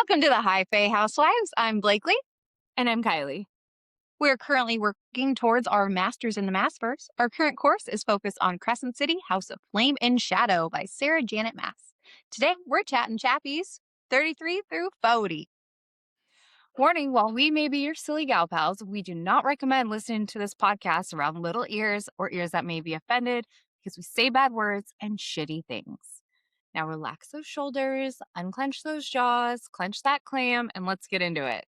Welcome to the High Fae Housewives. I'm Blakely. And I'm Kylie. We're currently working towards our Masters in the Maasverse. Our current course is focused on Crescent City, House of Flame and Shadow by Sarah Janet Maas. Today, we're chatting chappies 33 through 40. Warning, while we may be your silly gal pals, we do not recommend listening to this podcast around little ears or ears that may be offended because we say bad words and shitty things. Now relax those shoulders, unclench those jaws, clench that clam, and let's get into it.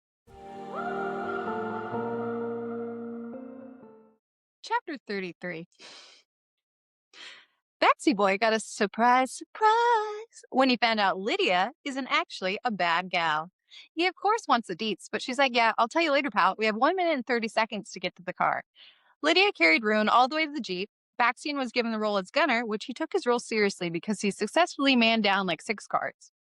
Chapter 33. Betsy Boy got a surprise when he found out Lydia isn't actually a bad gal. He, of course, wants the deets, but she's like, yeah, I'll tell you later, pal. We have 1 minute and 30 seconds to get to the car. Lydia carried Ruhn all the way to the Jeep. Baxian was given the role as gunner, which he took his role seriously because he successfully manned down like 6 cars.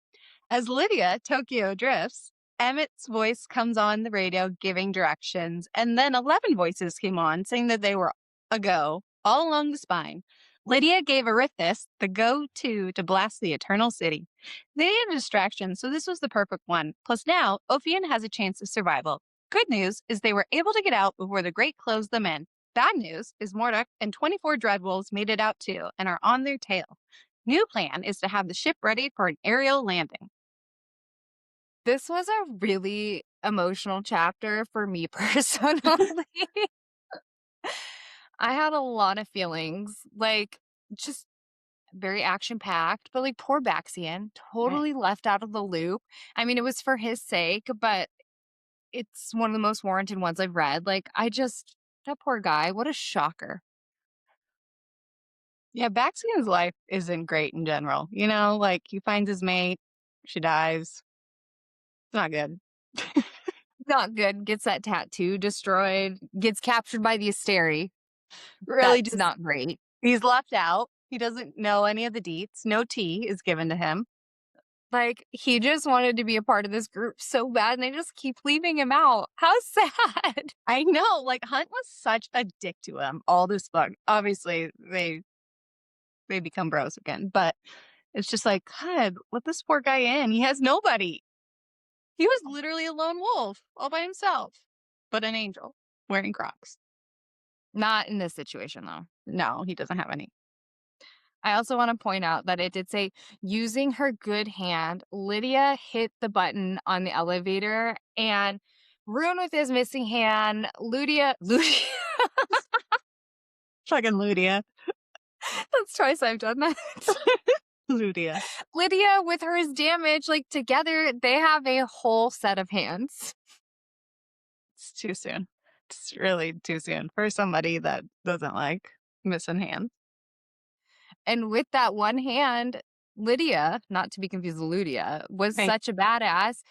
As Lydia, Tokyo drifts, Emmett's voice comes on the radio giving directions, and then 11 voices came on saying that they were a go all along the spine. Lydia gave Arithis the go-to to blast the Eternal City. They needed a distraction, so this was the perfect one. Plus now, Ophion has a chance of survival. Good news is they were able to get out before the Great closed them in. Bad news is Morduk and 24 Dreadwolves made it out too and are on their tail. New plan is to have the ship ready for an aerial landing. This was a really emotional chapter for me personally. I had a lot of feelings, like just very action-packed, but like poor Baxian, totally left out of the loop. I mean, it was for his sake, but it's one of the most warranted ones I've read. Like, that poor guy, what a shocker. Yeah, Baxian's life isn't great in general. You know, like he finds his mate, she dies. It's not good. Not good. Gets that tattoo destroyed, gets captured by the Asteri. Really, That's not great. He's left out. He doesn't know any of the deets. No tea is given to him. Like, he just wanted to be a part of this group so bad, and they just keep leaving him out. How sad. I know. Like, Hunt was such a dick to him all this book. Obviously, they become bros again. But it's just like, God, let this poor guy in. He has nobody. He was literally a lone wolf all by himself. But an angel wearing Crocs. Not in this situation, though. No, he doesn't have any. I also want to point out that it did say, using her good hand, Lydia hit the button on the elevator, and Ruhn with his missing hand, Lydia. Fucking Lydia. That's twice I've done that. Lydia with hers damage, like together, they have a whole set of hands. It's too soon. It's really too soon for somebody that doesn't like missing hands. And with that one hand, Lydia, not to be confused with Lydia, was such a badass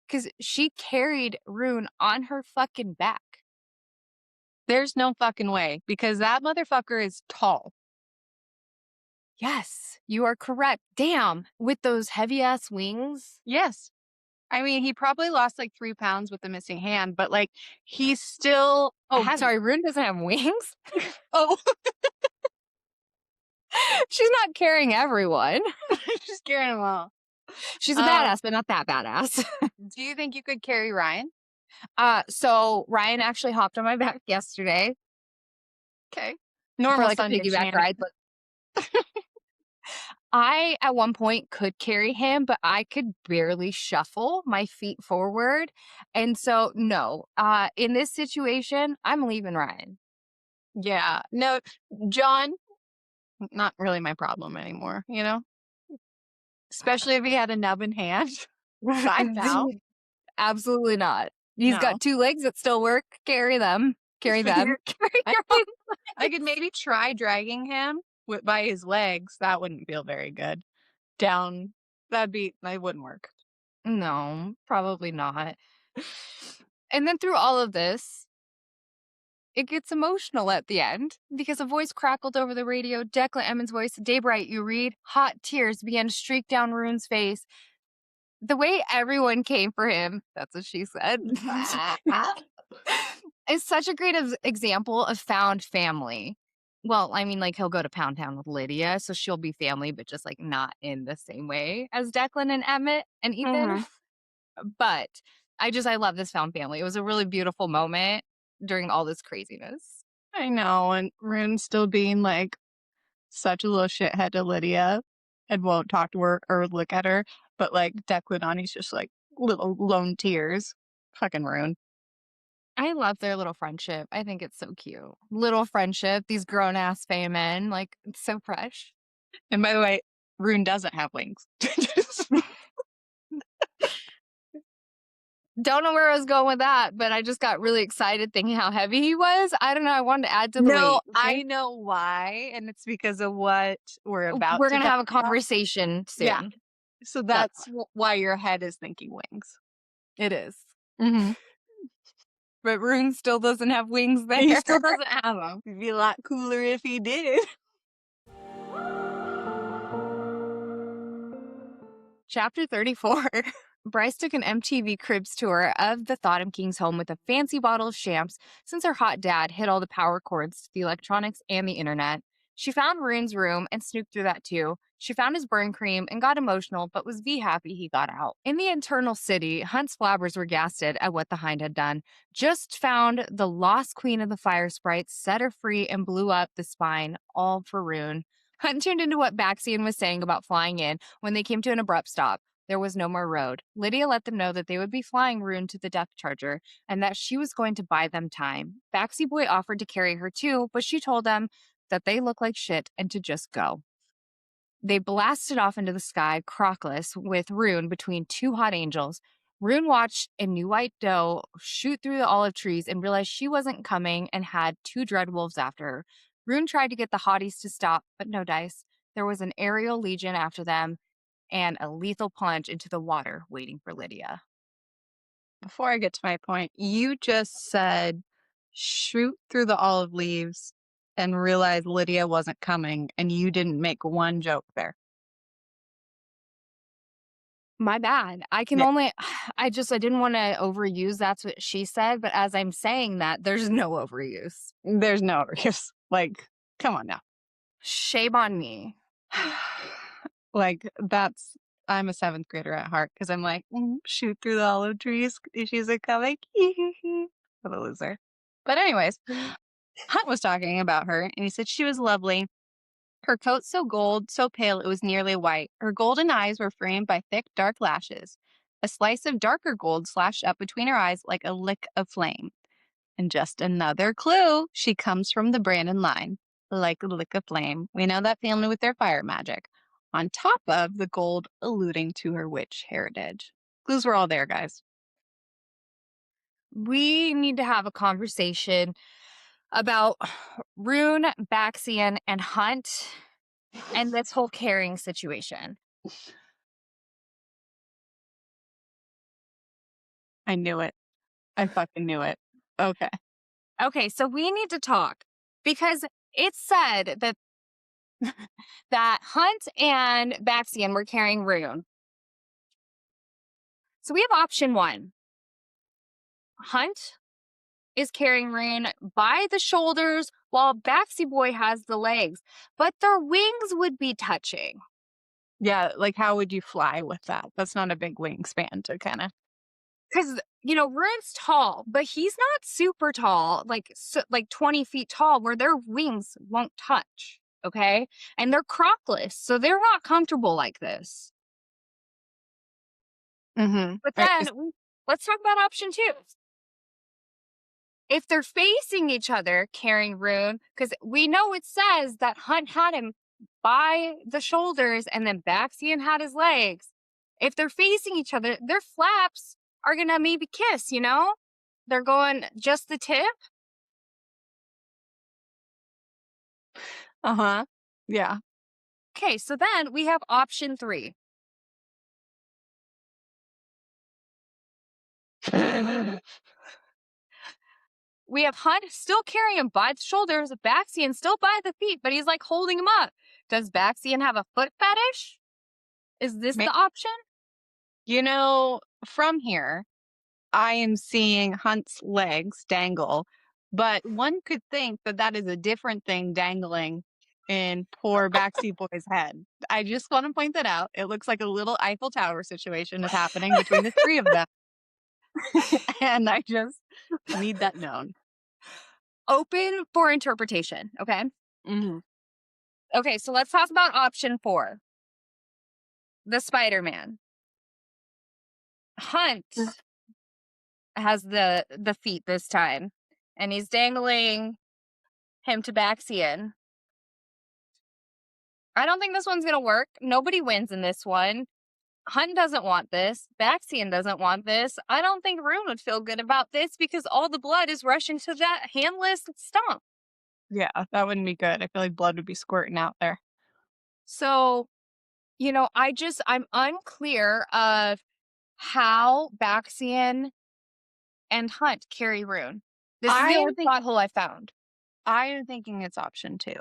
because she carried Ruhn on her fucking back. There's no fucking way because that motherfucker is tall. Yes, you are correct. Damn, with those heavy ass wings. Yes. I mean, he probably lost like 3 pounds with the missing hand, but like he's still. Sorry, Ruhn doesn't have wings. Oh. She's not carrying everyone. She's carrying them all. She's a badass, but not that badass. Do you think you could carry Ryan? So Ryan actually hopped on my back yesterday. Okay. Normal for like a piggyback ride. But I, at one point, could carry him, but I could barely shuffle my feet forward. And so, no, in this situation, I'm leaving Ryan. Yeah. No, John, not really my problem anymore, you know? Especially if he had a nub in hand. Bye, pal. Absolutely not. He's got 2 legs that still work. Carry them. Carry them. I could maybe try dragging him by his legs. That wouldn't feel very good. That wouldn't work. No, probably not. And then through all of this, it gets emotional at the end because a voice crackled over the radio. Declan Emmons' voice, Daybright, you read. Hot tears began to streak down Ruhn's face. The way everyone came for him, that's what she said, is such a great example of found family. Well, I mean, like, he'll go to Pound Town with Lydia, so she'll be family, but just, like, not in the same way as Declan and Emmett and Ethan. But I love this found family. It was a really beautiful moment during all this craziness. I know, and Ruhn's still being like such a little shithead to Lydia and won't talk to her or look at her. But like Declinani's just like little lone tears. Fucking Ruhn. I love their little friendship. I think it's so cute. Little friendship, these grown ass Fae men, like it's so fresh. And by the way, Ruhn doesn't have wings. Don't know where I was going with that, but I just got really excited thinking how heavy he was. I don't know. I wanted to add to the weight. No, I know why, and it's because of what we're about. We're gonna have a conversation soon. Yeah. So that's why your head is thinking wings. It is. Mm-hmm. But Ruhn still doesn't have wings there. He still doesn't have them. It'd be a lot cooler if he did. Chapter 34. Bryce took an MTV Cribs tour of the Thotham King's home with a fancy bottle of champs since her hot dad hid all the power cords to the electronics and the internet. She found Ruhn's room and snooped through that too. She found his burn cream and got emotional, but was happy he got out. In the internal city, Hunt's flabbers were gasted at what the Hind had done. Just found the lost queen of the fire sprites, set her free, and blew up the spine, all for Ruhn. Hunt tuned into what Baxian was saying about flying in when they came to an abrupt stop. There was no more road. Lydia let them know that they would be flying Ruhn to the Death Charger and that she was going to buy them time. Baxi Boy offered to carry her too, but she told them that they look like shit and to just go. They blasted off into the sky, crockless, with Ruhn between two hot angels. Ruhn watched a new white doe shoot through the olive trees and realized she wasn't coming and had two dreadwolves after her. Ruhn tried to get the hotties to stop, but no dice. There was an aerial legion after them and a lethal plunge into the water waiting for Lydia. Before I get to my point, you just said shoot through the olive leaves and realize Lydia wasn't coming, and you didn't make one joke there. My bad. I can only, I didn't want to overuse. That's what she said. But as I'm saying that, there's no overuse. There's no overuse. Like, come on now. Shame on me. Like, I'm a 7th grader at heart because I'm like, shoot through the olive trees. She's a coming. What a loser. But anyways, Hunt was talking about her and he said she was lovely. Her coat so gold, so pale it was nearly white. Her golden eyes were framed by thick, dark lashes. A slice of darker gold slashed up between her eyes like a lick of flame. And just another clue, she comes from the Brandon line. Like a lick of flame. We know that family with their fire magic. On top of the gold alluding to her witch heritage. Clues were all there, guys. We need to have a conversation about Ruhn, Baxian, and Hunt and this whole carrying situation. I knew it. I fucking knew it. Okay. Okay, so we need to talk because it's said that that Hunt and Baxian were carrying Ruhn. So we have option 1. Hunt is carrying Ruhn by the shoulders while Baxi Boy has the legs, but their wings would be touching. Yeah, like how would you fly with that? That's not a big wingspan to kind of. Because, Ruhn's tall, but he's not super tall, like 20 feet tall, where their wings won't touch, okay? And they're crockless, so they're not comfortable like this. Mm-hmm. But then, let's talk about option 2. If they're facing each other carrying Ruhn, because we know it says that Hunt had him by the shoulders and then Baxian had his legs. If they're facing each other, their flaps are going to maybe kiss, They're going just the tip. Uh-huh. Yeah. Okay, so then we have option 3. We have Hunt still carrying him by the shoulders, Baxian still by the feet, but he's like holding him up. Does Baxian have a foot fetish? Is this the option? From here, I am seeing Hunt's legs dangle, but one could think that is a different thing dangling in poor backseat boy's head. I just want to point that out. It looks like a little Eiffel Tower situation is happening between the three of them. And I just need that known. Open for interpretation, okay? Mm-hmm. Okay, so let's talk about option 4. The Spider-Man. Hunt has the feet this time, and he's dangling him to Baxian. I don't think this one's gonna work. Nobody wins in this one. Hunt doesn't want this. Baxian doesn't want this. I don't think Ruhn would feel good about this because all the blood is rushing to that handless stump. Yeah, that wouldn't be good. I feel like blood would be squirting out there. So, I'm unclear of how Baxian and Hunt carry Ruhn. This is the only plot hole I found. I am thinking it's option 2.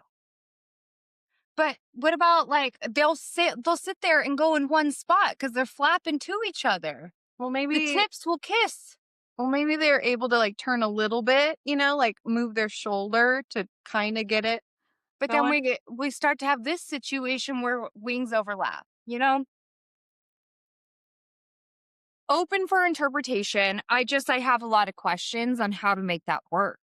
But what about they'll sit there and go in one spot because they're flapping to each other. Well, The maybe tips will kiss. they're able to turn a little bit, move their shoulder to kind of get it. But going. then we start to have this situation where wings overlap, Open for interpretation. I have a lot of questions on how to make that work.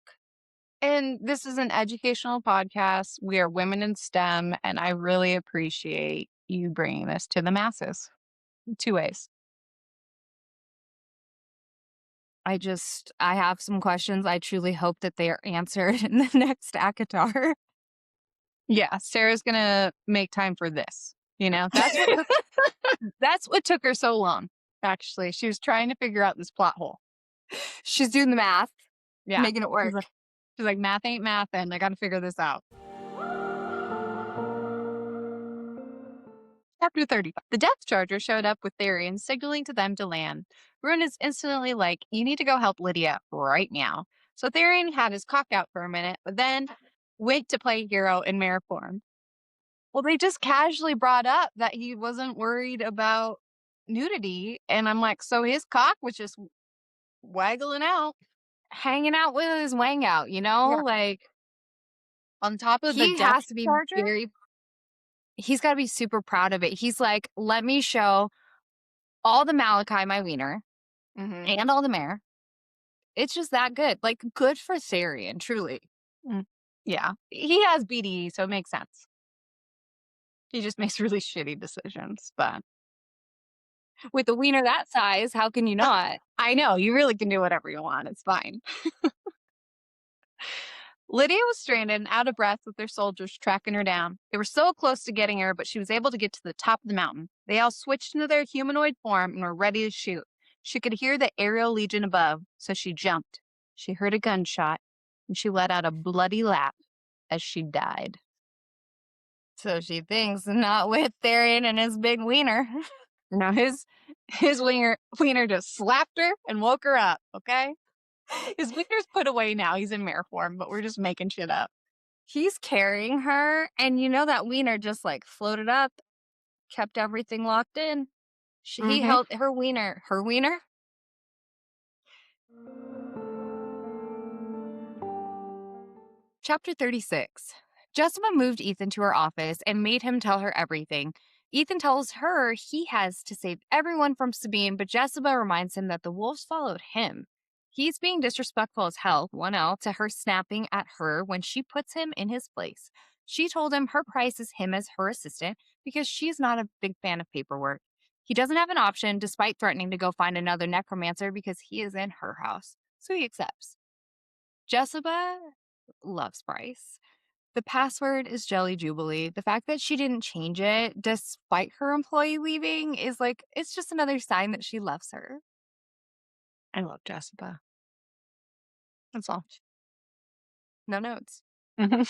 And this is an educational podcast. We are women in STEM, and I really appreciate you bringing this to the masses. 2 ways. I have some questions. I truly hope that they are answered in the next ACOTAR. Yeah, Sarah's gonna make time for this. That's what took her so long. Actually, she was trying to figure out this plot hole. She's doing the math, making it work. She's like, math ain't math, and I got to figure this out. Chapter 35. The Death Charger showed up with Therian, signaling to them to land. Ruhn is instantly like, you need to go help Lydia right now. So Therian had his cock out for a minute, but then went to play hero in mare form. Well, they just casually brought up that he wasn't worried about nudity, and I'm like, so his cock was just waggling out. Hanging out with his wang out, Yeah. On top of the he Death has to be Charger? he's got to be super proud of it. He's like, let me show all the Malachi my wiener and all the mare. It's just that good. Good for Therian, truly. Yeah. He has BDE, so it makes sense. He just makes really shitty decisions, but with a wiener that size, how can you not? I know, you really can do whatever you want. It's fine. Lydia was stranded and out of breath with their soldiers tracking her down. They were so close to getting her, but she was able to get to the top of the mountain. They all switched into their humanoid form and were ready to shoot. She could hear the aerial legion above, so she jumped. She heard a gunshot, and she let out a bloody laugh as she died. So she thinks, not with Therian and his big wiener. No, his wiener just slapped her and woke her up, okay? His wiener's put away now. He's in mare form, but we're just making shit up. He's carrying her, and that wiener just floated up, kept everything locked in. He held her wiener. Her wiener? Chapter 36. Jesiba moved Ethan to her office and made him tell her everything. Ethan tells her he has to save everyone from Sabine, but Jesiba reminds him that the wolves followed him. He's being disrespectful as hell, 1L, to her snapping at her when she puts him in his place. She told him her price is him as her assistant because she's not a big fan of paperwork. He doesn't have an option despite threatening to go find another necromancer because he is in her house, so he accepts. Jesiba loves Bryce. The password is Jelly Jubilee. The fact that she didn't change it despite her employee leaving is it's just another sign that she loves her. I love Jesiba. That's all. No notes. The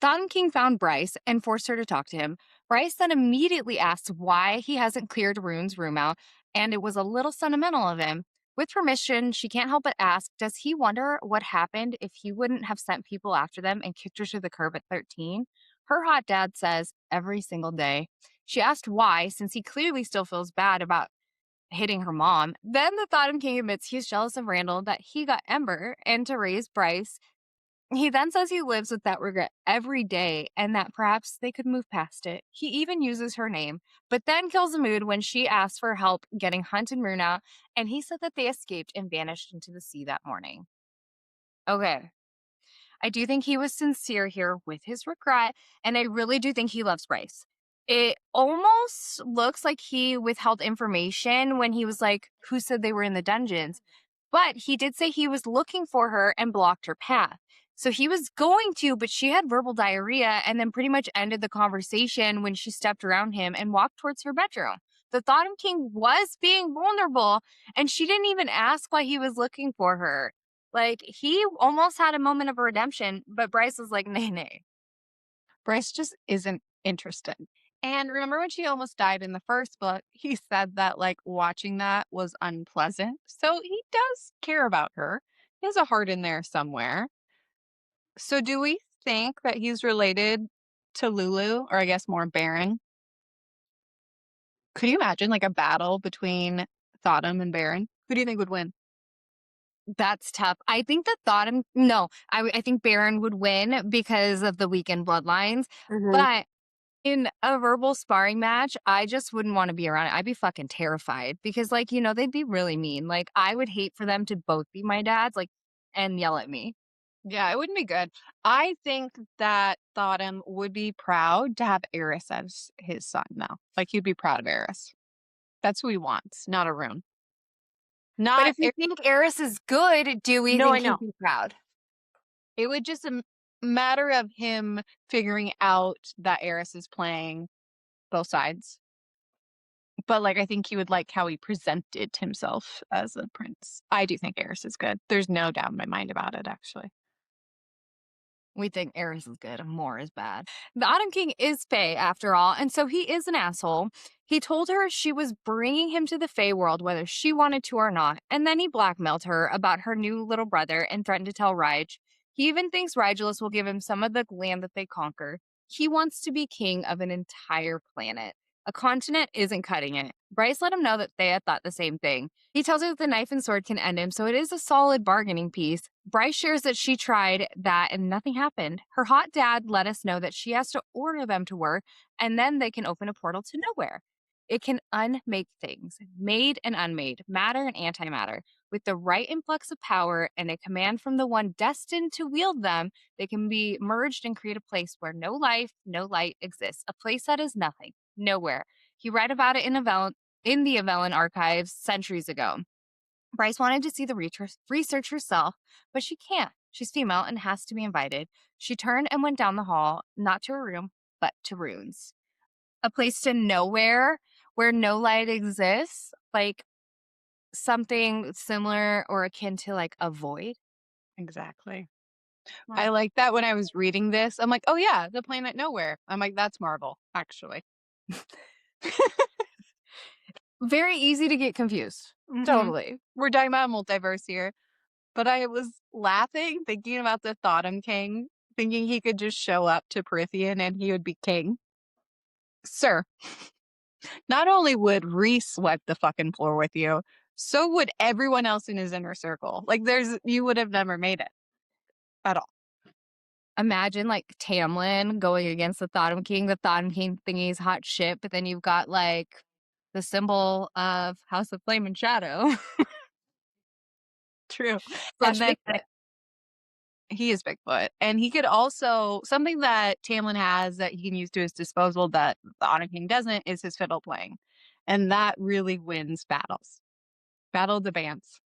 Thought King found Bryce and forced her to talk to him. Bryce then immediately asked why he hasn't cleared Ruhn's room out, and it was a little sentimental of him. With permission, she can't help but ask, does he wonder what happened if he wouldn't have sent people after them and kicked her to the curb at 13? Her hot dad says every single day. She asked why, since he clearly still feels bad about hitting her mom. Then the Thought King admits he's jealous of Randall that he got Ember and to raise Bryce He then says he lives with that regret every day and that perhaps they could move past it. He even uses her name, but then kills the mood when she asks for help getting Hunt and Ruhn out, and he said that they escaped and vanished into the sea that morning. Okay. I do think he was sincere here with his regret, and I really do think he loves Bryce. It almost looks like he withheld information when he was like, who said they were in the dungeons? But he did say he was looking for her and blocked her path. So he was going to, but she had verbal diarrhea and then pretty much ended the conversation when she stepped around him and walked towards her bedroom. The Thottim King was being vulnerable, and she didn't even ask why he was looking for her. Like, he almost had a moment of redemption, but Bryce was like, nay, nay. Bryce just isn't interested. And remember when she almost died in the first book, he said that like watching that was unpleasant. So he does care about her. He has a heart in there somewhere. So do we think that he's related to Lulu, or I guess more Baron? Could you imagine like a battle between Thottim and Baron? Who do you think would win? That's tough. I think that Thottim, no, I think Baron would win because of the weakened bloodlines. But in a verbal sparring match, I just wouldn't want to be around it. I'd be fucking terrified because, like, they'd be really mean. Like, I would hate for them to both be my dads, like, and yell at me. Yeah, it wouldn't be good. I think that Thottim would be proud to have Eris as his son now. Like he'd be proud of Eris. That's who he wants, not a Ruhn. But Not if you think Eris is good, do we No, I think know. he'd be proud? It would just matter of him figuring out that Eris is playing both sides. But like I think he would like how he presented himself as a prince. I do think Eris is good. There's no doubt in my mind about it, actually. We think Eris is good and Moore is bad. The Autumn King is Fae, after all, and so he is an asshole. He told her she was bringing him to the Fae world whether she wanted to or not, and then he blackmailed her about her new little brother and threatened to tell Rige. He even thinks Rigelus will give him some of the land that they conquer. He wants to be king of an entire planet. A continent isn't cutting it. Bryce let him know that Thea thought the same thing. He tells her that the knife and sword can end him, so it is a solid bargaining piece. Bryce shares that she tried that and nothing happened. Her hot dad let us know that she has to order them to work, and then they can open a portal to nowhere. It can unmake things, made and unmade, matter and antimatter. With the right influx of power and a command from the one destined to wield them, they can be merged and create a place where no life, no light exists. A place that is nothing, nowhere. He read about it in the Avellan archives centuries ago. Bryce wanted to see the research herself, but she can't. She's female and has to be invited. She turned and went down the hall, not to her room, but to Ruhn's. A place to nowhere where no light exists, like something similar or akin to like a void. Exactly. Wow. I like that when I was reading this. I'm like, oh yeah, the planet nowhere. I'm like, that's Marvel, actually. Very easy to get confused. Mhm. Totally. We're talking about multiverse here. But I was laughing, thinking about the Thottim King, thinking he could just show up to Prithian and he would be king. Sir, not only would Reese sweep the fucking floor with you, so would everyone else in his inner circle. Like you would have never made it at all. Imagine like Tamlin going against the Thottim King. The Thottim King thinking he's hot shit, but then you've got like the symbol of House of Flame and Shadow. True. Slash And then Bigfoot. he is Bigfoot. And he could also, something that Tamlin has that he can use to his disposal that the Autumn King doesn't is his fiddle playing. And that really wins battles. Battle of the bands.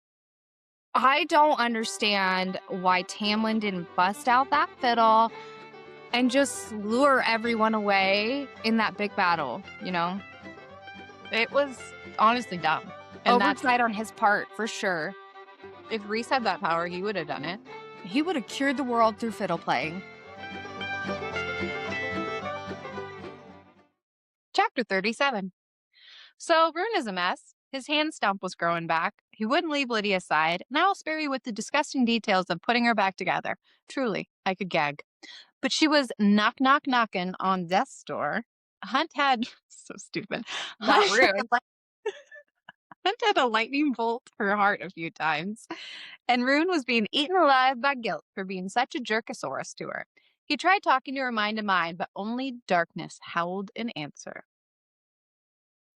I don't understand why Tamlin didn't bust out that fiddle and just lure everyone away in that big battle, It was honestly dumb. And Oversight on his part, for sure. if Reese had that power, he would have done it. He would have cured the world through fiddle playing. Chapter 37. So Ruhn is a mess. His hand stump was growing back. He wouldn't leave Lydia's side. Now I'll spare you with the disgusting details of putting her back together. Truly, I could gag. But she was knocking on death's door. Hunt had so stupid. Not Hunt rude. Hunt had a lightning bolt her heart a few times, and Ruhn was being eaten alive by guilt for being such a jerkosaurus to her. He tried talking to her mind to mind, but only darkness howled in answer.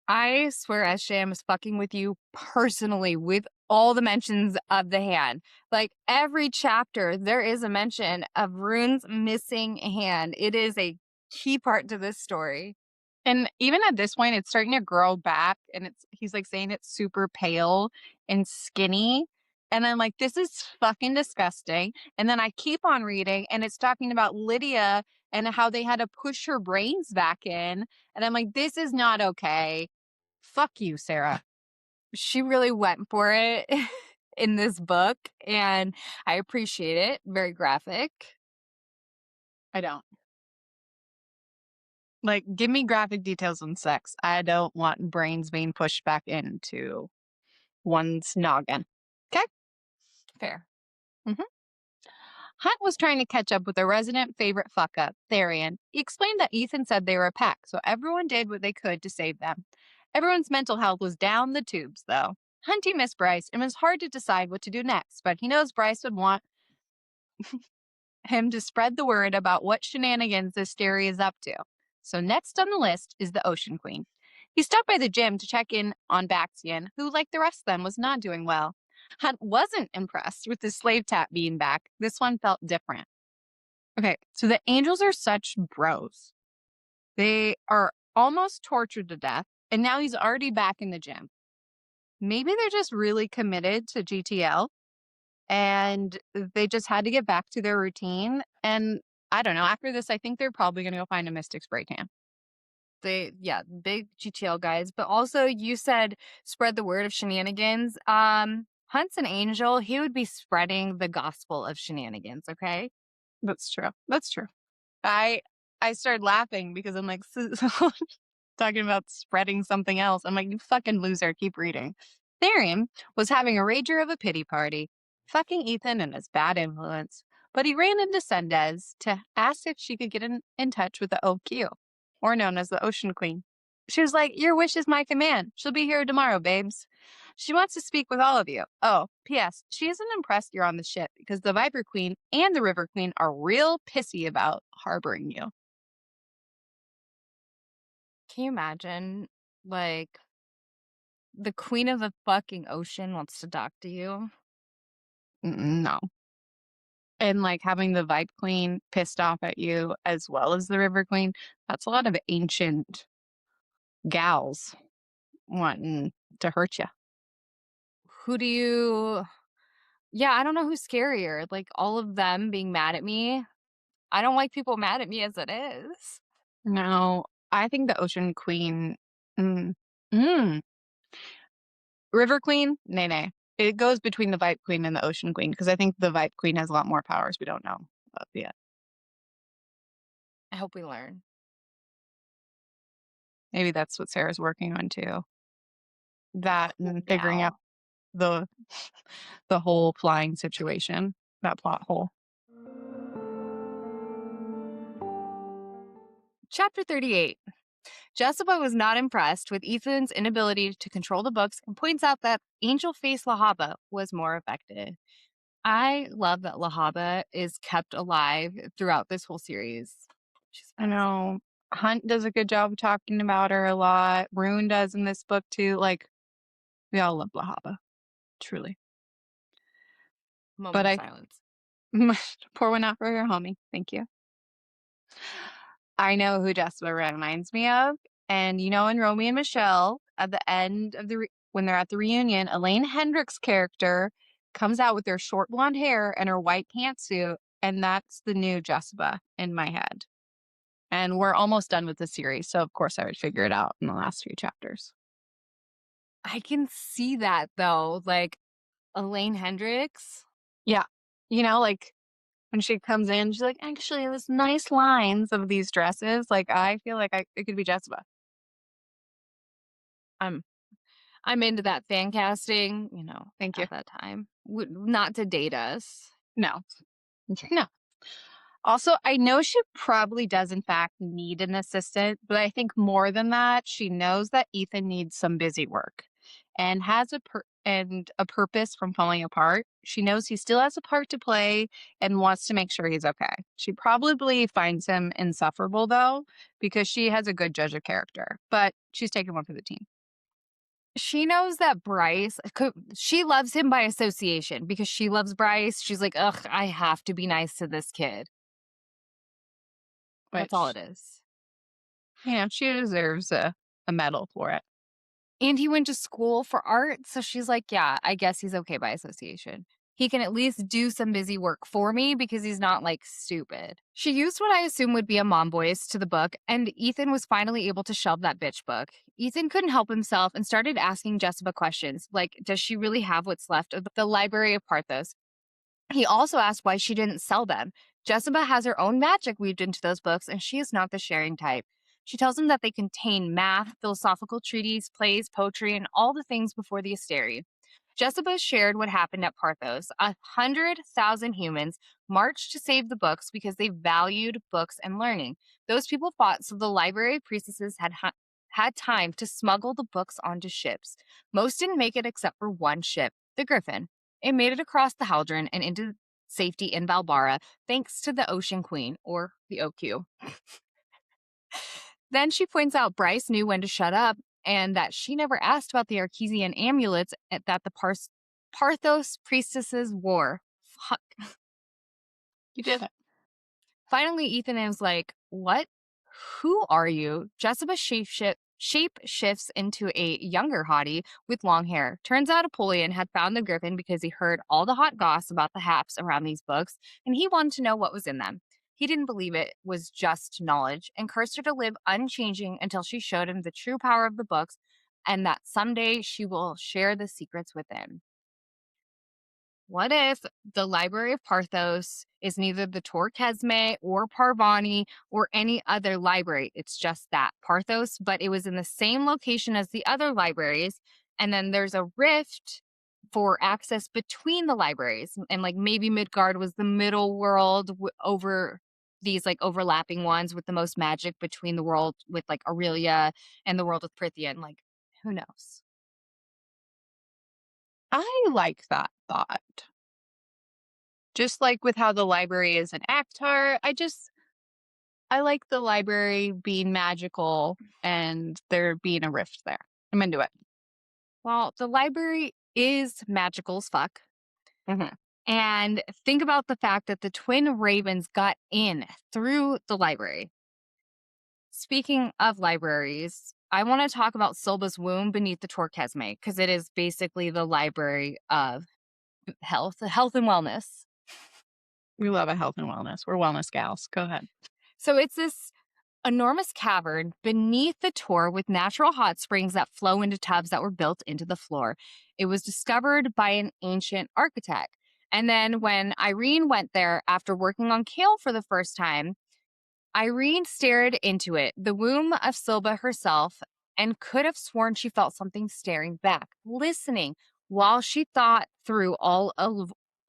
I swear SJM is fucking with you personally with all the mentions of the hand. Like every chapter, there is a mention of Ruhn's missing hand. It is a key part to this story. And even at this point, it's starting to grow back, and he's like saying it's super pale and skinny. And I'm like, this is fucking disgusting. And then I keep on reading, and it's talking about Lydia and how they had to push her brains back in. And I'm like, this is not okay. Fuck you, Sarah. She really went for it in this book, and I appreciate it. Very graphic. I don't. Like, give me graphic details on sex. I don't want brains being pushed back into one's noggin. Okay? Fair. Hunt was trying to catch up with a resident favorite fuck-up, Therian. He explained that Ethan said they were a pack, so everyone did what they could to save them. Everyone's mental health was down the tubes, though. Hunty missed Bryce and was hard to decide what to do next, but he knows Bryce would want him to spread the word about what shenanigans this Sterry is up to. So next on the list is the Ocean Queen. He stopped by the gym to check in on Baxian, who, like the rest of them, was not doing well. Hunt wasn't impressed with the slave tap being back. This one felt different. Okay, so the angels are such bros. They are almost tortured to death, and now he's already back in the gym. Maybe they're just really committed to GTL, and they just had to get back to their routine. And I don't know, after this, I think they're probably going to go find a Mystic Spray Tan. Big GTL guys. But also, you said spread the word of shenanigans. Hunt's an angel. He would be spreading the gospel of shenanigans, okay? That's true. That's true. I started laughing because I'm like, talking about spreading something else. I'm like, you fucking loser, keep reading. Therian was having a rager of a pity party, fucking Ethan and his bad influence. But he ran into Sendez to ask if she could get in touch with the OQ, or known as the Ocean Queen. She was like, your wish is my command. She'll be here tomorrow, babes. She wants to speak with all of you. Oh, P.S. She isn't impressed you're on the ship because the Viper Queen and the River Queen are real pissy about harboring you. Can you imagine, like, the queen of the fucking ocean wants to talk to you? No. And like having the Vibe Queen pissed off at you as well as the River Queen, that's a lot of ancient gals wanting to hurt you. Who do you... Yeah, I don't know who's scarier. Like, all of them being mad at me. I don't like people mad at me as it is. No, I think the Ocean Queen... River Queen? Nay. It goes between the Vibe Queen and the Ocean Queen because I think the Vibe Queen has a lot more powers we don't know about yet. I hope we learn. Maybe that's what Sarah's working on too. That and figuring out the whole flying situation, that plot hole. Chapter 38. Jesiba was not impressed with Ethan's inability to control the books and points out that Angel Face Lahaba was more effective. I love that Lahaba is kept alive throughout this whole series. I know. Hunt does a good job of talking about her a lot. Ruhn does in this book too. Like, we all love Lahaba. Truly. Moment of silence. Pour one out for your homie. Thank you. I know who Jesiba reminds me of. And you know, in Romeo and Michelle, at the end of when they're at the reunion, Elaine Hendricks' character comes out with her short blonde hair and her white pantsuit, and that's the new Jesiba in my head. And we're almost done with the series, so of course I would figure it out in the last few chapters. I can see that though, like Elaine Hendricks. Yeah, you know, like when she comes in, she's like, actually, there's nice lines of these dresses. Like, I feel like it could be Jesiba. I'm into that fan casting, you know. Thank you. At that time, not to date us. No. Also, I know she probably does, in fact, need an assistant, but I think more than that, she knows that Ethan needs some busy work. and has a purpose from falling apart. She knows he still has a part to play and wants to make sure he's okay. She probably finds him insufferable though, because she has a good judge of character, but she's taking one for the team. She knows that she loves him by association because she loves Bryce. She's like, ugh, I have to be nice to this kid. That's all Which, it is. she deserves a medal for it. And he went to school for art. So she's like, yeah, I guess he's okay by association. He can at least do some busy work for me because he's not like stupid. She used what I assume would be a mom voice to the book, and Ethan was finally able to shelve that bitch book. Ethan couldn't help himself and started asking Jesiba questions like, does she really have what's left of the Library of Parthos? He also asked why she didn't sell them. Jesiba has her own magic weaved into those books, and she is not the sharing type. She tells him that they contain math, philosophical treatises, plays, poetry, and all the things before the Asteri. Jesiba shared what happened at Parthos. 100,000 humans marched to save the books because they valued books and learning. Those people fought so the library of priestesses had time to smuggle the books onto ships. Most didn't make it except for one ship, the Griffin. It made it across the Haldron and into safety in Valbara, thanks to the Ocean Queen, or the OQ. Then she points out Bryce knew when to shut up and that she never asked about the Archesian amulets that the Parthos priestesses wore. Fuck. You did it. Finally, Ethan is like, what? Who are you? Jesiba shape shifts into a younger hottie with long hair. Turns out Apollyon had found the Griffin because he heard all the hot goss about the haps around these books, and he wanted to know what was in them. He didn't believe it was just knowledge and cursed her to live unchanging until she showed him the true power of the books and that someday she will share the secrets with him. What if the Library of Parthos is neither the Tor Kesme or Parvani or any other library? It's just that, Parthos, but it was in the same location as the other libraries. And then there's a rift for access between the libraries. And like maybe Midgard was the middle world over these like overlapping ones with the most magic between the world with like Aurelia and the world with Prithia. And like, who knows? I like that thought. Just like with how the library is an ACOTAR, I like the library being magical and there being a rift there. I'm into it. Well, the library is magical as fuck. Mm-hmm. And think about the fact that the twin ravens got in through the library. Speaking of libraries, I want to talk about Silba's womb beneath the Tor Kesme because it is basically the library of health and wellness. We love a health and wellness. We're wellness gals. Go ahead. So it's this enormous cavern beneath the Tor with natural hot springs that flow into tubs that were built into the floor. It was discovered by an ancient architect. And then when Irene went there after working on Kale for the first time, Irene stared into it, the womb of Silba herself, and could have sworn she felt something staring back, listening while she thought through all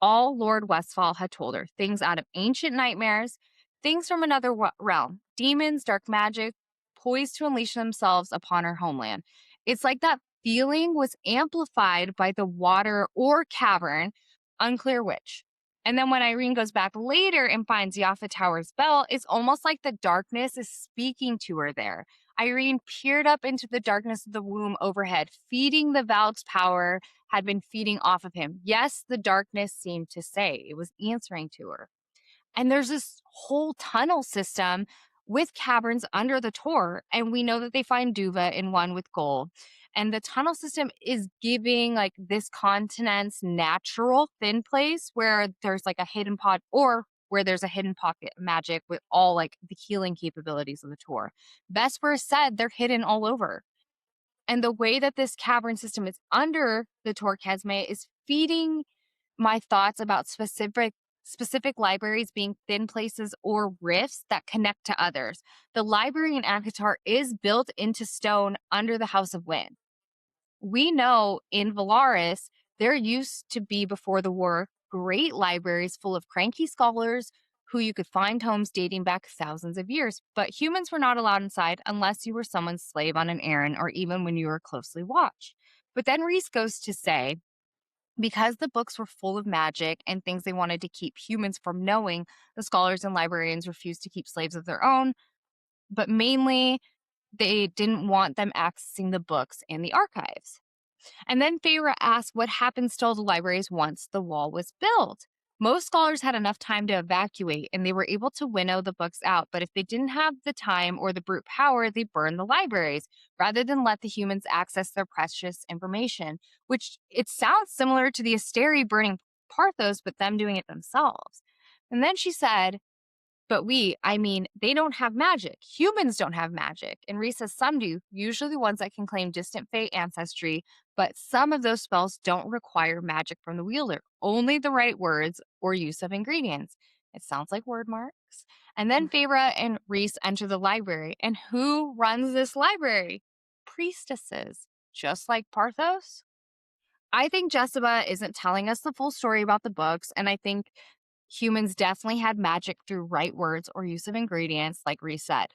Lord Westfall had told her, things out of ancient nightmares, things from another realm, demons, dark magic, poised to unleash themselves upon her homeland. It's like that feeling was amplified by the water or cavern, unclear which. And then when Irene goes back later and finds Jaffa Tower's bell, it's almost like the darkness is speaking to her there. Irene peered up into the darkness of the womb overhead, feeding the Valk's power had been feeding off of him. Yes, the darkness seemed to say it was answering to her. And there's this whole tunnel system with caverns under the Tor, and we know that they find Duva in one with gold. And the tunnel system is giving like this continent's natural thin place where there's like a hidden pot or where there's a hidden pocket of magic with all like the healing capabilities of the Tor. Vesper said they're hidden all over. And the way that this cavern system is under the Tor Kesme is feeding my thoughts about specific libraries being thin places or rifts that connect to others. The library in ACOTAR is built into stone under the House of Wind. We know in Valaris, there used to be before the war great libraries full of cranky scholars who you could find homes dating back thousands of years, but humans were not allowed inside unless you were someone's slave on an errand or even when you were closely watched. But then Reese goes to say, because the books were full of magic and things they wanted to keep humans from knowing, the scholars and librarians refused to keep slaves of their own. But mainly, they didn't want them accessing the books and the archives. And then Feyre asked what happens to all the libraries once the wall was built. Most scholars had enough time to evacuate and they were able to winnow the books out, but if they didn't have the time or the brute power, they burned the libraries rather than let the humans access their precious information, which it sounds similar to the Asteri burning Parthos, but them doing it themselves. And then she said, but I mean, they don't have magic. Humans don't have magic. And Reese says some do, usually the ones that can claim distant Fae ancestry, but some of those spells don't require magic from the wielder, only the right words or use of ingredients. It sounds like word marks. And then Feyre and Reese enter the library. And who runs this library? Priestesses, just like Parthos. I think Jesiba isn't telling us the full story about the books, and I think humans definitely had magic through right words or use of ingredients, like Reese said.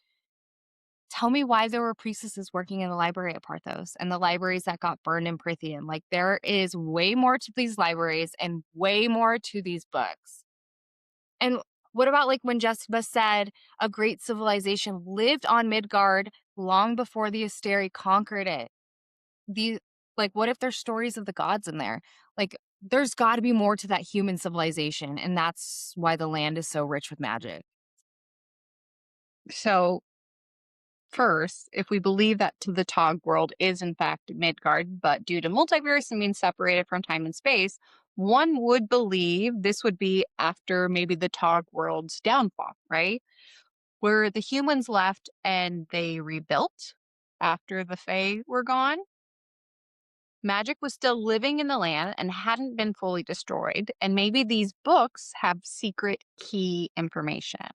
Tell me why there were priestesses working in the library at Parthos and the libraries that got burned in Prithian. Like, there is way more to these libraries and way more to these books. And what about, like, when Jesiba said a great civilization lived on Midgard long before the Asteri conquered it? What if there's stories of the gods in there? Like, there's got to be more to that human civilization, and that's why the land is so rich with magic. So, first, if we believe that the Tog world is in fact Midgard, but due to multiverse and being separated from time and space, one would believe this would be after maybe the Tog world's downfall, right? Where the humans left and they rebuilt after the Fae were gone. Magic was still living in the land and hadn't been fully destroyed, and maybe these books have secret key information.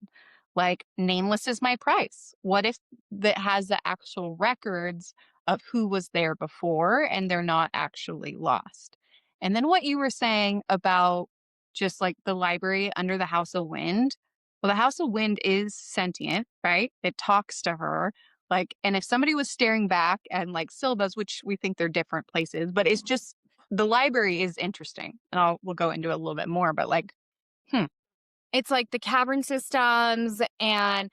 Like, Nameless is my price. What if that has the actual records of who was there before and they're not actually lost? And then what you were saying about just like the library under the House of Wind. Well, the House of Wind is sentient, right? It talks to her. Like, and if somebody was staring back and like Silva's, which we think they're different places, but it's just the library is interesting. And we'll go into it a little bit more, but like, It's like the cavern systems and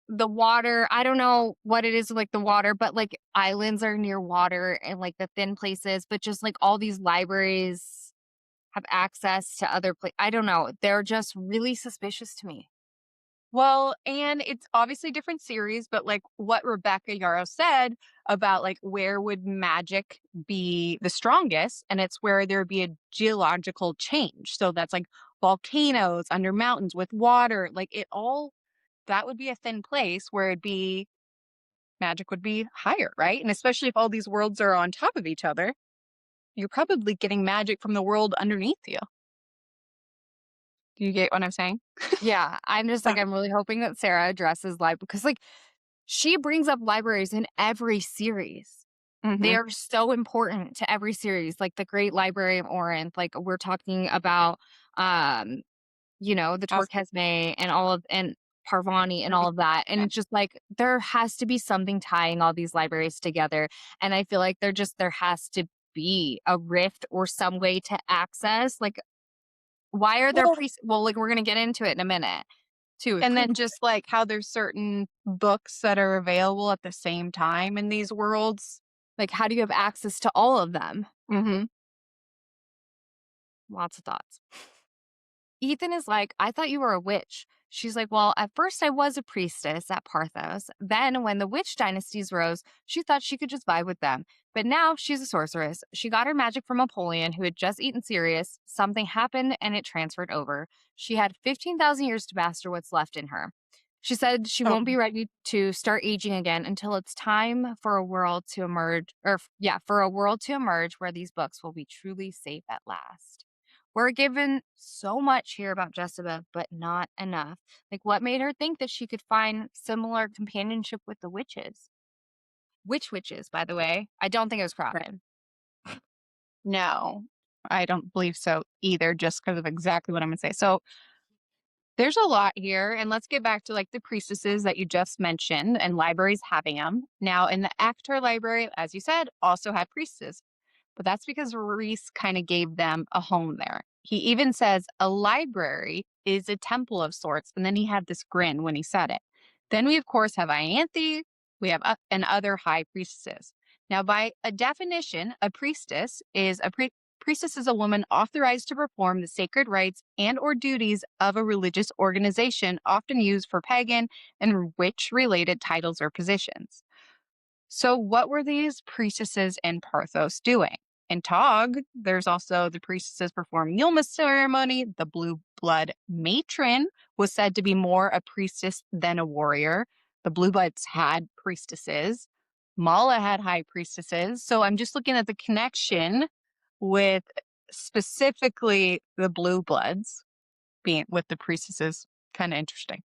the water. I don't know what it is like the water, but like islands are near water and like the thin places, but just like all these libraries have access to other places. I don't know. They're just really suspicious to me. well, and it's obviously different series, but like what Rebecca Yarrow said about like where would magic be the strongest, and it's where there would be a geological change. So that's like volcanoes under mountains with water, like it all that would be a thin place where it'd be magic would be higher, right? And especially if all these worlds are on top of each other, you're probably getting magic from the world underneath you. Do you get what I'm saying? Yeah, I'm just like, I'm really hoping that Sarah addresses because like she brings up libraries in every series. They Mm-hmm. are so important to every series, like the Great Library of Orinth. Like we're talking about, um, the Torquesme and and Parvani and all of that. And it's just like there has to be something tying all these libraries together. And I feel like there has to be a rift or some way to access. Like, why are there Well, well, like we're gonna get into it in a minute too. and then just like how there's certain books that are available at the same time in these worlds. Like, how do you have access to all of them? Mm-hmm. Lots of thoughts. Ethan is like, I thought you were a witch. She's like, well, at first I was a priestess at Parthos. Then, when the witch dynasties rose, she thought she could just vibe with them. But now she's a sorceress. She got her magic from Apollyon, who had just eaten Sirius. Something happened and it transferred over. She had 15,000 years to master what's left in her. She said she Oh, won't be ready to start aging again until it's time for a world to emerge, for a world to emerge where these books will be truly safe at last. We're given so much here about Jesiba, but not enough. Like, what made her think that she could find similar companionship with the witches? Which witches, by the way? I don't think it was right. Kraken. No, I don't believe so either, just because of exactly what I'm going to say. So There's a lot here, and let's get back to like the priestesses that you just mentioned and libraries having them. Now, in the ACOTAR library, as you said, also had priestesses, but that's because Reese kind of gave them a home there. He even says a library is a temple of sorts, and then he had this grin when he said it. Then we, of course, have Ianthe, we have and other high priestesses. Now, by a definition, a priestess is priestess is a woman authorized to perform the sacred rites and or duties of a religious organization, often used for pagan and witch-related titles or positions. So what were these priestesses in Parthos doing? In Tog, there's also the priestesses performing Yulma ceremony. The blue blood matron was said to be more a priestess than a warrior. The blue bloods had priestesses. Mala had high priestesses. So I'm just looking at the connection with specifically the blue bloods being with the priestesses. Kind of interesting.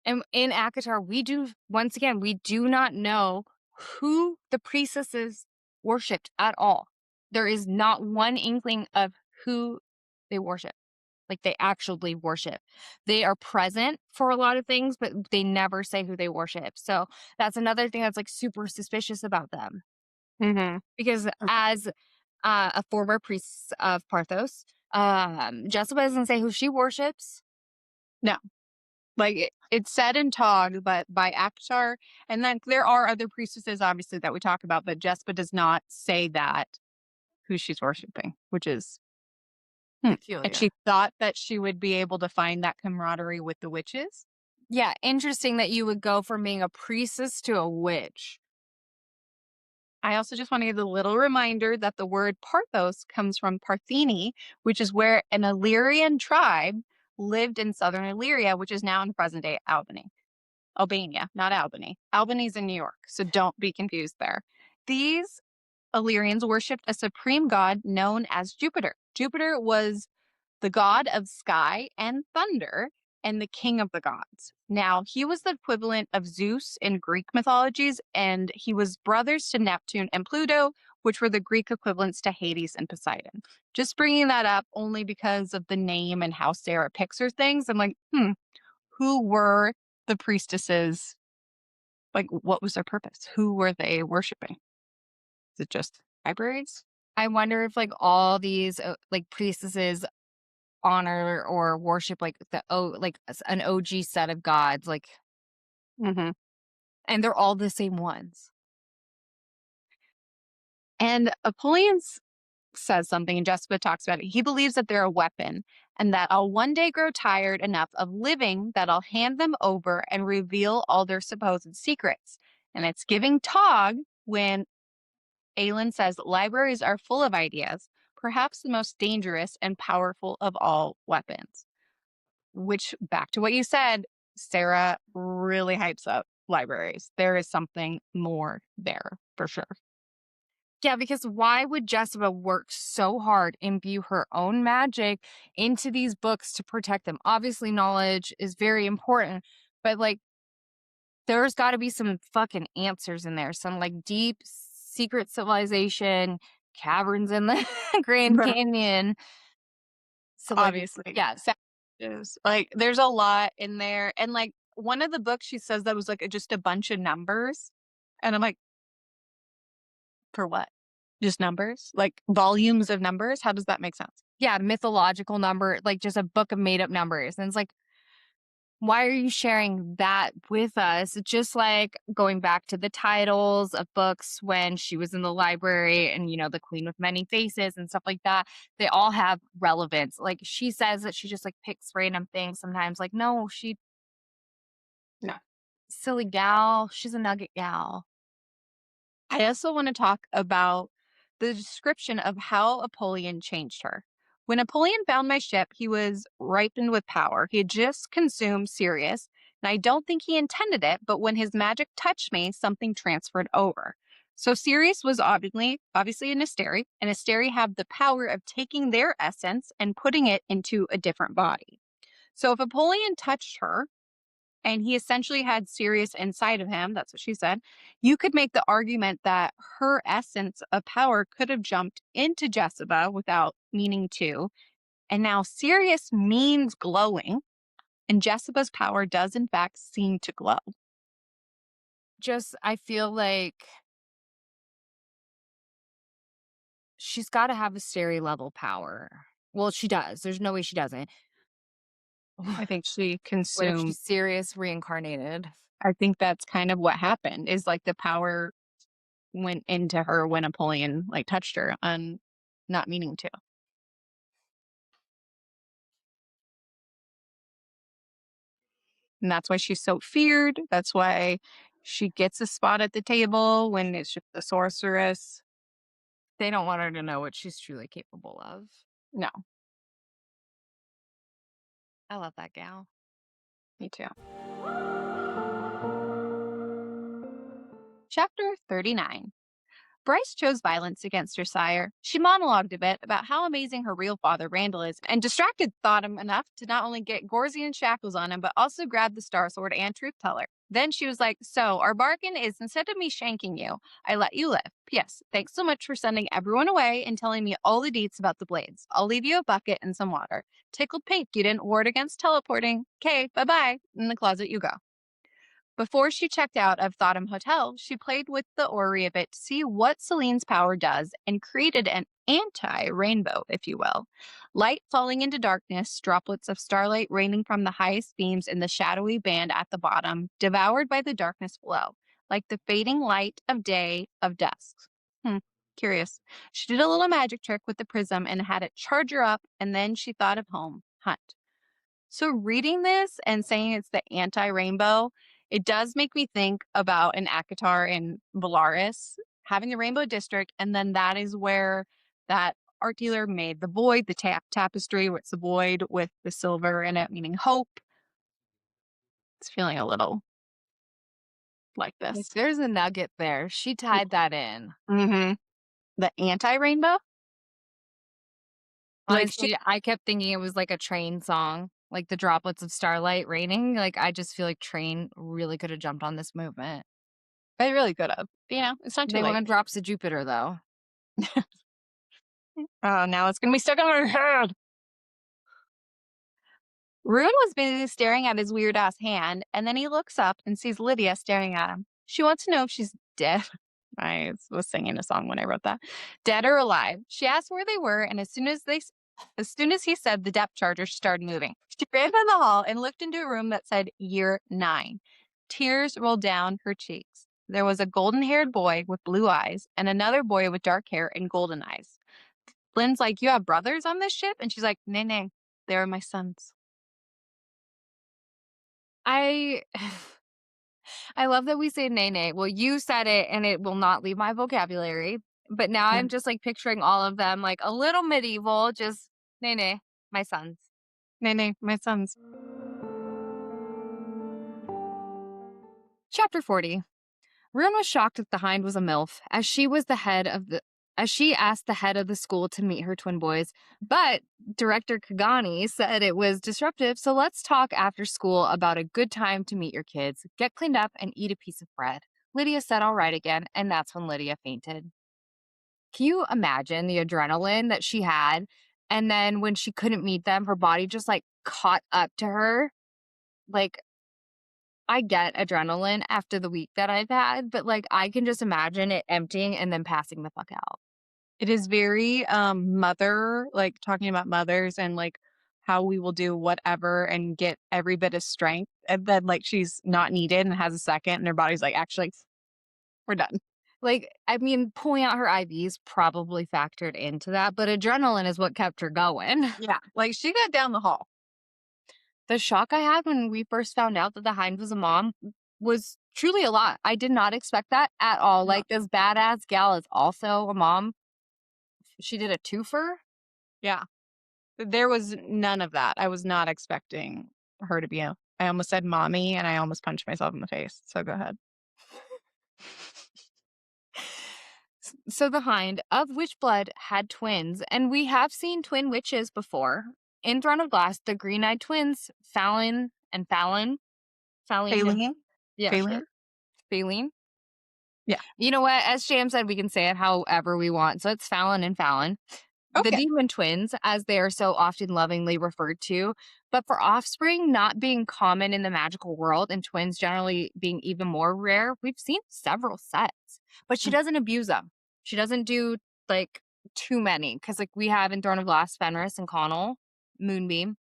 And in ACOTAR, we do not know who the priestesses worshipped at all. There is not one inkling of who they worship. Like they actually worship. They are present for a lot of things, but they never say who they worship. So that's another thing that's like super suspicious about them. Mm-hmm. Because as a former priest of Parthos, Jesiba doesn't say who she worships. No. Like it's said in Tog, but by ACOTAR, and then there are other priestesses, obviously, that we talk about, but Jesiba does not say that who she's worshiping, which is And Peculiar. she thought that she would be able to find that camaraderie with the witches. Yeah, interesting that you would go from being a priestess to a witch. I also just want to give a little reminder that the word Parthos comes from Partheni, which is where an Illyrian tribe lived in southern Illyria, which is now in present-day Albania, not Albany. Albany's in New York, so don't be confused there. These Illyrians worshipped a supreme god known as Jupiter. Jupiter was the god of sky and thunder and the king of the gods. Now, he was the equivalent of Zeus in Greek mythologies, and he was brothers to Neptune and Pluto, which were the Greek equivalents to Hades and Poseidon. Just bringing that up only because of the name and how Sarah picks her things. I'm like, who were the priestesses? Like, what was their purpose? Who were they worshiping? Is it just libraries? I wonder if like all these like priestesses honor or worship like an OG set of gods, like, Mm-hmm. and they're all the same ones. And Apollyon says something, and Jesiba talks about it. He believes that they're a weapon and that I'll one day grow tired enough of living that I'll hand them over and reveal all their supposed secrets. And it's giving Tog when Aelin says libraries are full of ideas, perhaps the most dangerous and powerful of all weapons. Which, back to what you said, Sarah really hypes up libraries. There is something more there for sure. Yeah, because why would Jesiba work so hard, imbue her own magic into these books to protect them? Obviously, knowledge is very important, but like, there's got to be some fucking answers in there. Some like deep secret civilization, caverns in the Grand Canyon. So, like, Obviously. yeah, Savages. Like, there's a lot in there. And like one of the books she says that was like just a bunch of numbers. And I'm like, for what? Just numbers? Like volumes of numbers? How does that make sense? yeah, mythological number, like just a book of made up numbers. And it's like, why are you sharing that with us? Just like going back to the titles of books when she was in the library and, you know, the Queen with Many Faces and stuff like that. They all have relevance. Like she says that she just like picks random things sometimes. Like, no, No. silly gal. She's a nugget gal. I also want to talk about the description of how Apollyon changed her. When Apollyon found my ship, he was ripened with power. He had just consumed Sirius, and I don't think he intended it, but when his magic touched me, something transferred over. So Sirius was obviously an Asteri, and Asteri have the power of taking their essence and putting it into a different body. So if Apollyon touched her, and he essentially had Sirius inside of him, that's what she said, you could make the argument that her essence of power could have jumped into Jesiba without meaning to, And now Sirius means glowing, and Jesiba's power does in fact seem to glow. I feel like she's got to have a Siri level power. Well, she does. There's no way she doesn't. I think she What if consumed. she's Sirius reincarnated? I think that's kind of what happened. Is like the power went into her when Apollyon like touched her, on not meaning to. And that's why she's so feared. That's why she gets a spot at the table when it's just the sorceress. They don't want her to know what she's truly capable of. No, I love that gal. me too. Chapter 39. Bryce chose violence against her sire. She monologued a bit about how amazing her real father, Randall, is, and distracted Thotham enough to not only get Gorzian shackles on him, but also grab the Star Sword and Truth Teller. Then she was like, so our bargain is instead of me shanking you, I let you live. P.S. Thanks so much for sending everyone away and telling me all the deets about the blades. I'll leave you a bucket and some water. Tickled pink you didn't ward against teleporting. Okay, bye-bye. In the closet you go. Before she checked out of Thotham Hotel, she played with the orrery a bit to see what Celine's power does and created an anti-rainbow, if you will. Light falling into darkness, droplets of starlight raining from the highest beams in the shadowy band at the bottom, devoured by the darkness below, like the fading light of day of dusk. Curious. She did a little magic trick with the prism and had it charge her up, and then she thought of home, Hunt. So reading this and saying it's the anti-rainbow, it does make me think about an ACOTAR in Valaris having the Rainbow District, and then that is where that art dealer made the void, the tapestry, what's the void with the silver in it, meaning hope. It's feeling a little like this. There's a nugget there. She tied that in. Mm-hmm. The anti-rainbow? Honestly, I kept thinking it was like a Train song, like the droplets of starlight raining. Like, I just feel like Train really could have jumped on this movement. I really could have. You know, it's not too They late. want drops of Jupiter, though. Oh, now it's going to be stuck on my head. Ruhn was busy staring at his weird-ass hand, and then he looks up and sees Lydia staring at him. She wants to know if she's dead. I was singing a song when I wrote that. Dead or alive. She asked where they were, and as soon as he said the depth charger started moving. She ran down the hall and looked into a room that said Year 9. Tears rolled down her cheeks. There was a golden-haired boy with blue eyes and another boy with dark hair and golden eyes. Lynn's like, you have brothers on this ship? And she's like, nay, they're my sons. I love that we say nay. Well, you said it and it will not leave my vocabulary. But now I'm just like picturing all of them like a little medieval, just nay, my sons. Nay, my sons. Chapter 40. Ruhn was shocked that the hind was a MILF, as she asked the head of the school to meet her twin boys, but Director Kagani said it was disruptive, so let's talk after school about a good time to meet your kids, get cleaned up, and eat a piece of bread. Lydia said all right again, and that's when Lydia fainted. Can you imagine the adrenaline that she had? And then when she couldn't meet them, her body just like caught up to her. Like, I get adrenaline after the week that I've had, but like I can just imagine it emptying and then passing the fuck out. It is very mother, like talking about mothers and like how we will do whatever and get every bit of strength. And then like she's not needed and has a second and her body's like, actually, we're done. Like, I mean, pulling out her IVs probably factored into that, but adrenaline is what kept her going. Yeah. Like she got down the hall. The shock I had when we first found out that the hind was a mom was truly a lot. I did not expect that at all. No. Like, this badass gal is also a mom. She did a twofer. Yeah. There was none of that. I was not expecting her to be I almost said mommy and I almost punched myself in the face. So go ahead. So the hind of witch blood had twins, and we have seen twin witches before. In Throne of Glass, the green-eyed twins, Fallon and Fallon. Faline? Yeah, Faline? sure. Faline? Yeah. You know what? As Sham said, we can say it however we want. So it's Fallon and Fallon. The Okay. demon twins, as they are so often lovingly referred to, but for offspring not being common in the magical world and twins generally being even more rare, we've seen several sets. But she doesn't abuse them. She doesn't do like too many because, like, we have in Throne of Glass, Fenris and Connell, Moonbeam.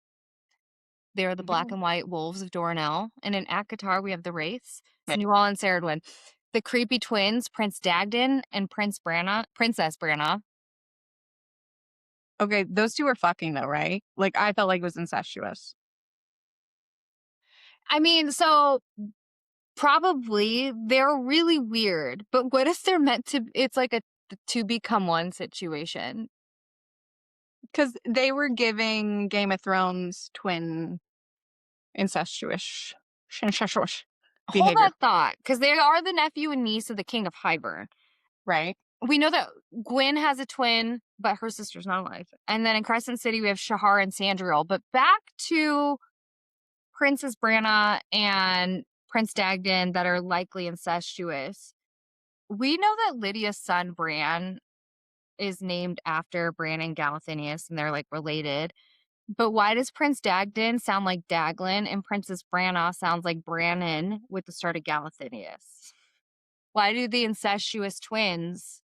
They're the black Mhm. and white wolves of Doranel. And in ACOTAR, we have the Wraiths. Okay. So Newall and Ceridwen. The creepy twins, Prince Dagden and Princess Branna. Okay, those two were fucking though, right? Like I felt like it was incestuous. I mean, so probably they're really weird, but what if they're meant to? It's like a to become one situation. Because they were giving Game of Thrones twin incestuous Hold behavior, that thought, because they are the nephew and niece of the King of Hybern. right? We know that Gwyn has a twin, but her sister's not alive. And then in Crescent City, we have Shahar and Sandriel. But back to Princess Branna and Prince Dagden that are likely incestuous. We know that Lydia's son, Bran, is named after Bran and Galathinius, and they're like related. But why does Prince Dagden sound like Daglin and Princess Branna sounds like Brannon with the start of Galathinius? Why do the incestuous twins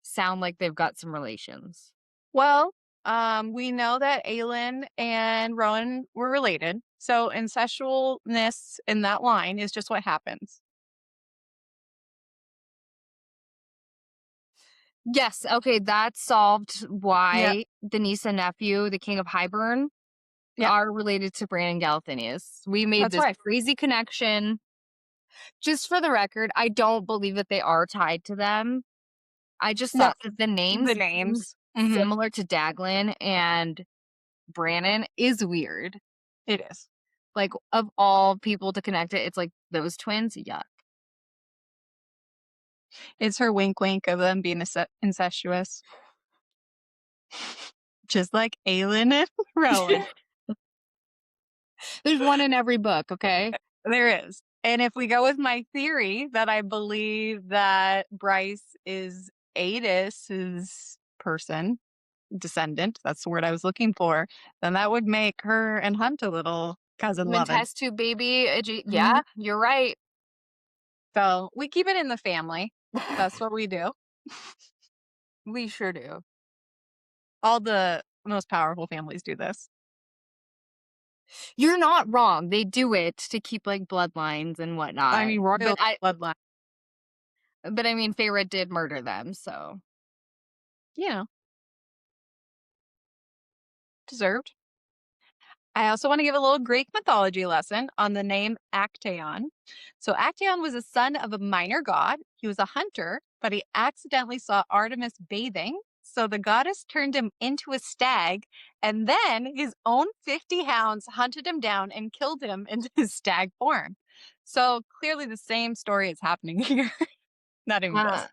sound like they've got some relations? Well, we know that Aelin and Rowan were related, so incestualness in that line is just what happens. Yes, okay, that solved Yeah, why the niece and nephew, the King of Hybern, yeah, are related to Bran and Galathinius. We made that's this right. crazy connection. Just for the record, I don't believe that they are tied to them. I just No, thought that the the names being names. similar to Daglin and Brannon is weird. It is. Like, of all people to connect it, it's like those twins. Yuck. It's her wink wink of them being incestuous. Just like Aelin and Rowan. There's one in every book, okay? There is. And if we go with my theory that I believe that Bryce is Adis's person, descendant, that's the word I was looking for, then that would make her and Hunt a little cousin When loving. test tube baby, Mhm. yeah, you're right. So we keep it in the family. That's what we do. We sure do. All the most powerful families do this. You're not wrong. They do it to keep like bloodlines and I whatnot. mean, But royal I bloodline, but I mean Feyre did murder them, so you know, deserved. I also want to give a little Greek mythology lesson on the name Actaeon. So, Actaeon was a son of a minor god. He was a hunter, but he accidentally saw Artemis bathing. So, the goddess turned him into a stag, and then his own 50 hounds hunted him down and killed him into his stag form. So, clearly, the same story is happening here. Not even uh close.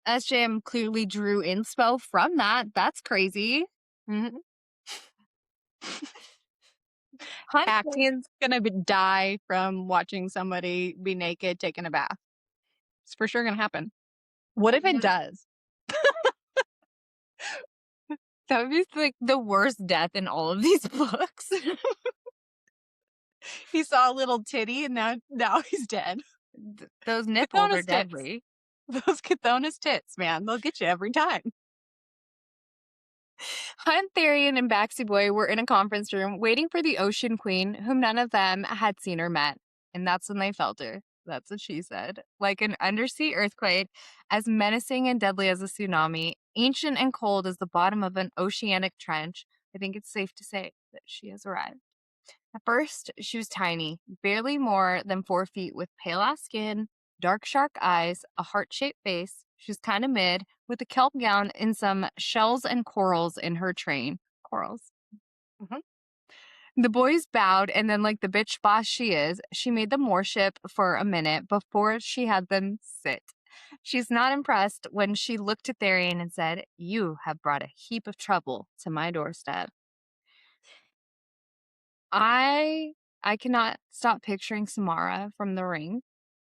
SJM clearly drew inspo from that. That's crazy. Mhm. Hunter. Actaeon's gonna die from watching somebody be naked taking a bath. It's for sure gonna happen. What if it does? That would be like the worst death in all of these books. He saw a little titty and now he's dead. Those nipples are Cathona's tits. deadly. Those Cathona's tits, man. They'll get you every time. Hunt, Therian, and Baxi Boy were in a conference room waiting for the Ocean Queen, whom none of them had seen or met. And that's when they felt her. That's what she said. Like an undersea earthquake, as menacing and deadly as a tsunami, ancient and cold as the bottom of an oceanic trench, I think it's safe to say that she has arrived. At first, she was tiny, barely more than 4 feet, with pale ass skin, dark shark eyes, a heart shaped face. She was kind of mid, with a kelp gown and some shells and corals in her train. Corals. Mhm. The boys bowed, and then, like the bitch boss she is, she made them worship for a minute before she had them sit. She's not impressed when she looked at Therian and said, "You have brought a heap of trouble to my doorstep." I I cannot stop picturing Samara from The Ring.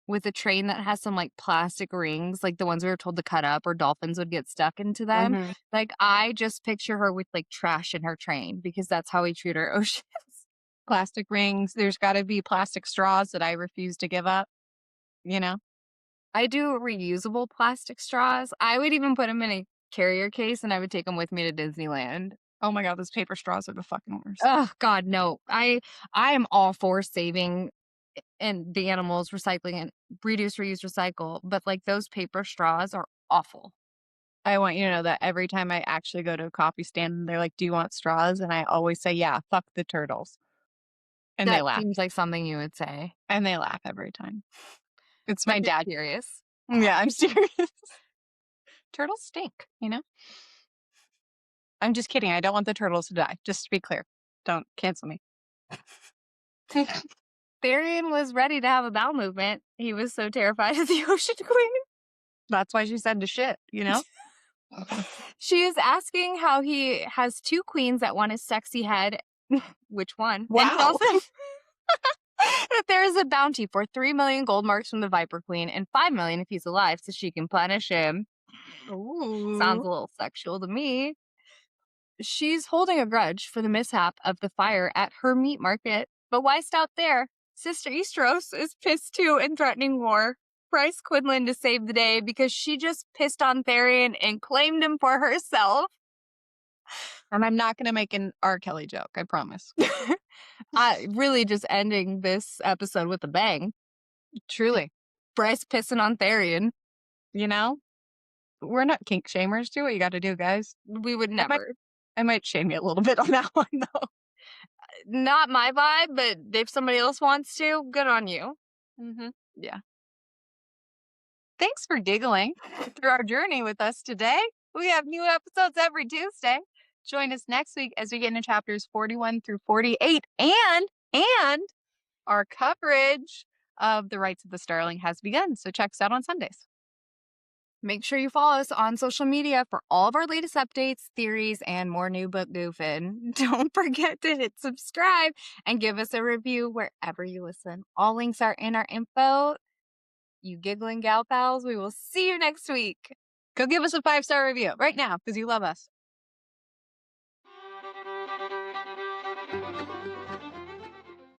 with a train that has some, like, plastic rings, like the ones we were told to cut up or dolphins would get stuck into them. Mhm. Like, I just picture her with, like, trash in her train because that's how we treat our oceans. Plastic rings. There's gotta be plastic straws that I refuse to give up, you know? I do reusable plastic straws. I would even put them in a carrier case, and I would take them with me to Disneyland. Oh my god, those paper straws are the fucking worst. Oh god, no. I am all for saving and the animals, recycling and reduce, reuse, recycle, but, like, those paper straws are awful. I want you to know that every time I actually go to a coffee stand, they're like, "Do you want straws?" And I always say, "Yeah, fuck the turtles." And they That laugh. seems like something you would say. And they laugh every time. It's But my you're dad. serious. Yeah, I'm serious. Turtles stink, you know? I'm just kidding. I don't want the turtles to die. Just to be clear. Don't cancel me. Therian was ready to have a bowel movement. He was so terrified of the Ocean Queen. That's why she said to shit, you know? She is asking how he has 2 queens that want his sexy head. Which one? And tells Wow. him that there is a bounty for 3 million gold marks from the Viper Queen and 5 million if he's alive so she can punish him. Sounds Ooh. a little sexual to me. She's holding a grudge for the mishap of the fire at her meat market. But why stop there? Sister Eastros is pissed too and threatening war. Bryce Quinlan to save the day because she just pissed on Therian and claimed him for herself. And I'm not going to make an R. Kelly joke, I promise. Really just ending this episode with a bang. Truly. Bryce pissing on Therian. You know? We're not kink shamers. Do what you got to do, guys. We would never. I might shame you a little bit on that one, though. Not my vibe, but if somebody else wants to, good on you. Mm-hmm. Yeah. Thanks for giggling through our journey with us today. We have new episodes every Tuesday. Join us next week as we get into chapters 41 through 48 and our coverage of The Rights of the Starling has begun. So check us out on Sundays. Make sure you follow us on social media for all of our latest updates, theories, and more new book goofing. Don't forget to hit subscribe and give us a review wherever you listen. All links are in our info. You giggling gal pals, we will see you next week. Go give us a 5-star review right now because you love us.